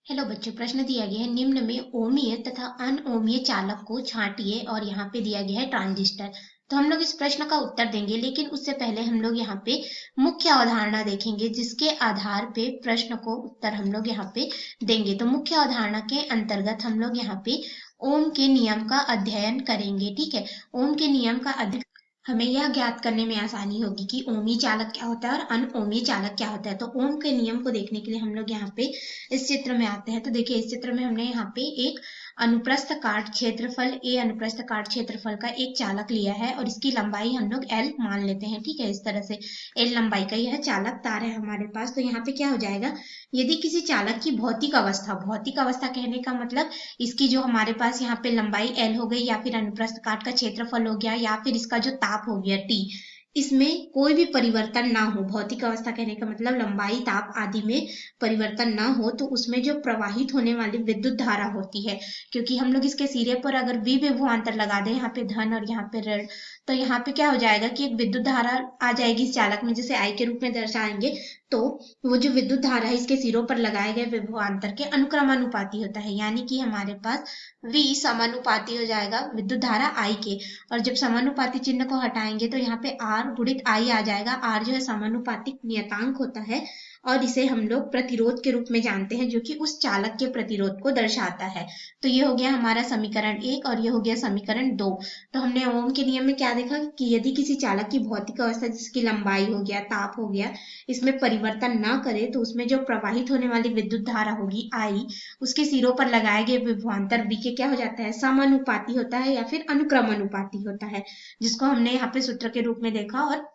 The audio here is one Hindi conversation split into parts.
हेलो बच्चों, प्रश्न दिया गया है निम्न में ओमीय तथा अनओमीय चालक को छांटिए और यहाँ पे दिया गया है ट्रांजिस्टर। तो हम लोग इस प्रश्न का उत्तर देंगे, लेकिन उससे पहले हम लोग यहाँ पे मुख्य अवधारणा देखेंगे, जिसके आधार पे प्रश्न को उत्तर हम लोग यहाँ पे देंगे। तो मुख्य अवधारणा के अंतर्गत हम लोग यहाँ पे ओम के नियम का अध्ययन करेंगे। ठीक है, ओम के नियम का अध्ययन हमें यह ज्ञात करने में आसानी होगी कि ओमी चालक क्या होता है और अनओमी चालक क्या होता है। तो ओम के नियम को देखने के लिए हम लोग यहाँ पे इस चित्र में आते हैं। तो देखिए, इस चित्र में हमने यहाँ पे एक अनुप्रस्थ काट क्षेत्रफल ए अनुप्रस्थ काट क्षेत्रफल का एक चालक लिया है और इसकी लंबाई हम लोग एल मान लेते हैं। ठीक है, इस तरह से एल लंबाई का यह चालक तार है हमारे पास। तो यहाँ पे क्या हो जाएगा, यदि किसी चालक की भौतिक अवस्था कहने का मतलब इसकी जो हमारे पास यहाँ पे लंबाई एल हो गई, या फिर अनुप्रस्थ काट का क्षेत्रफल हो गया, या फिर इसका जो ताप हो गया टी, इसमें कोई भी परिवर्तन ना हो। भौतिक अवस्था कहने का मतलब लंबाई, ताप आदि में परिवर्तन ना हो, तो उसमें जो प्रवाहित होने वाली विद्युत धारा होती है, क्योंकि हम लोग इसके सिरे पर अगर विभवांतर लगा दें, यहाँ पे धन और यहाँ पे ऋण, तो यहाँ पे क्या हो जाएगा कि एक विद्युत धारा आ जाएगी इस चालक में, जिसे आई के रूप में दर्शाएंगे। तो वो जो विद्युत धारा है इसके सिरों पर लगाए गए विभवांतर के अनुक्रमानुपाती होता है, यानी कि हमारे पास V समानुपाती हो जाएगा विद्युत धारा I के। और जब समानुपाती चिन्ह को हटाएंगे तो यहाँ पे R गुणित I आ जाएगा। R जो है समानुपातिक नियतांक होता है और इसे हम लोग प्रतिरोध के रूप में जानते हैं, जो कि उस चालक के प्रतिरोध को दर्शाता है। तो ये हो गया हमारा समीकरण 1 और ये हो गया समीकरण 2। तो हमने ओम के नियम में क्या देखा कि यदि किसी चालक की भौतिक अवस्था, जिसकी लंबाई हो गया, ताप हो गया, इसमें परिवर्तन ना करे, तो उसमें जो प्रवाहित होने वाली विद्युत धारा होगी आई, उसके सिरों पर लगाए गए विभवांतर V के क्या हो जाता है, समानुपाती होता है या फिर अनुक्रमानुपाती होता है, जिसको हमने यहाँ पे सूत्र के रूप में देखा और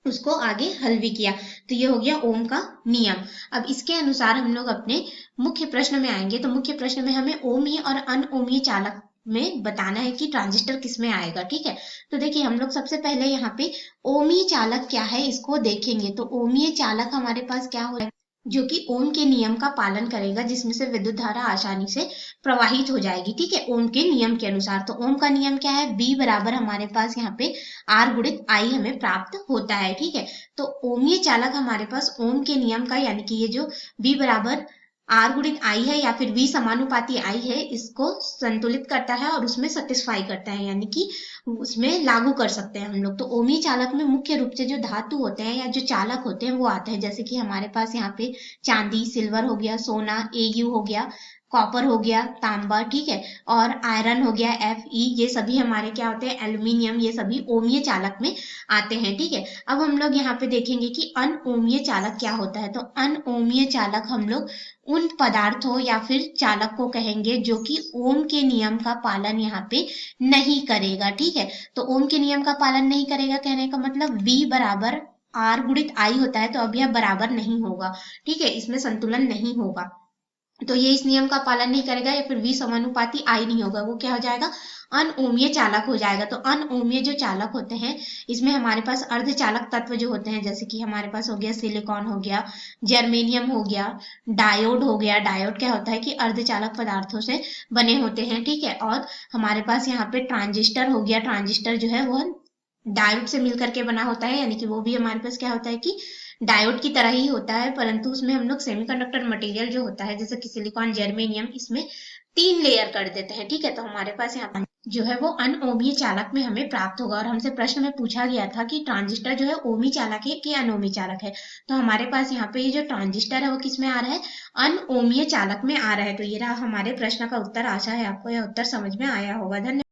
उसको आगे हल भी किया। तो ये हो गया ओम का नियम। अब इसके अनुसार हम लोग अपने मुख्य प्रश्न में आएंगे। तो मुख्य प्रश्न में हमें ओमी और अनओमी चालक में बताना है कि ट्रांजिस्टर किस में आएगा। ठीक है, तो देखिए हम लोग सबसे पहले यहाँ पे ओमी चालक क्या है इसको देखेंगे। तो ओमीय चालक हमारे पास क्या हो, जो कि ओम के नियम का पालन करेगा, जिसमें से विद्युत धारा आसानी से प्रवाहित हो जाएगी। ठीक है, ओम के नियम के अनुसार। तो ओम का नियम क्या है, V बराबर हमारे पास यहाँ पे R गुणित I हमें प्राप्त होता है। ठीक है, तो ओमीय चालक हमारे पास ओम के नियम का, यानी कि ये जो V बराबर R गुणित I है या फिर V समानुपाती I है, इसको संतुलित करता है और उसमें सेटिस्फाई करता है, यानी कि उसमें लागू कर सकते हैं हम लोग। तो ओमी चालक में मुख्य रूप से जो धातु होते हैं या जो चालक होते हैं वो आते हैं, जैसे कि हमारे पास यहाँ पे चांदी, सिल्वर हो गया, सोना Au हो गया, कॉपर हो गया, तांबा, ठीक है, और आयरन हो गया Fe, ये सभी हमारे क्या होते हैं, एल्यूमिनियम, ये सभी ओमीय चालक में आते हैं। ठीक है, अब हम लोग यहाँ पे देखेंगे कि अनओमीय चालक क्या होता है। तो अनओमीय चालक हम लोग उन पदार्थों या फिर चालक को कहेंगे जो कि ओम के नियम का पालन यहाँ पे नहीं करेगा। ठीक है, तो ओम के नियम का पालन नहीं करेगा कहने का मतलब V बराबर R गुणित I होता है, तो अब यह बराबर नहीं होगा। ठीक है, इसमें संतुलन नहीं होगा, तो ये इस नियम का पालन नहीं करेगा, या फिर V समानुपाती I नहीं होगा, वो क्या हो जाएगा, अनओमीय चालक हो जाएगा। तो अनओमीय जो चालक होते हैं, इसमें हमारे पास अर्धचालक तत्व जो होते हैं, जैसे कि हमारे पास हो गया सिलिकॉन हो गया, जर्मेनियम हो गया, डायोड हो गया। डायोड क्या होता है कि अर्धचालक पदार्थों से बने होते हैं। ठीक है, और हमारे पास यहाँ पे ट्रांजिस्टर हो गया। ट्रांजिस्टर जो है वह डायोड से मिलकर के बना होता है, यानी कि वो भी हमारे पास क्या होता है कि डायोड की तरह ही होता है, परंतु उसमें हम लोग सेमीकंडक्टर मटेरियल जो होता है, जैसे कि सिलिकॉन, जर्मेनियम, इसमें 3 लेयर कर देते हैं। ठीक है, तो हमारे पास यहाँ पर जो है वो अनओमीय चालक में हमें प्राप्त होगा। और हमसे प्रश्न में पूछा गया था कि ट्रांजिस्टर जो है ओमी चालक है कि अनओमी चालक है, तो हमारे पास यहाँ पे ये जो ट्रांजिस्टर है वो किस में आ रहा है, अनओमीय चालक में आ रहा है। तो ये रहा हमारे प्रश्न का उत्तर। आशा है आपको यह उत्तर समझ में आया होगा। धन्यवाद।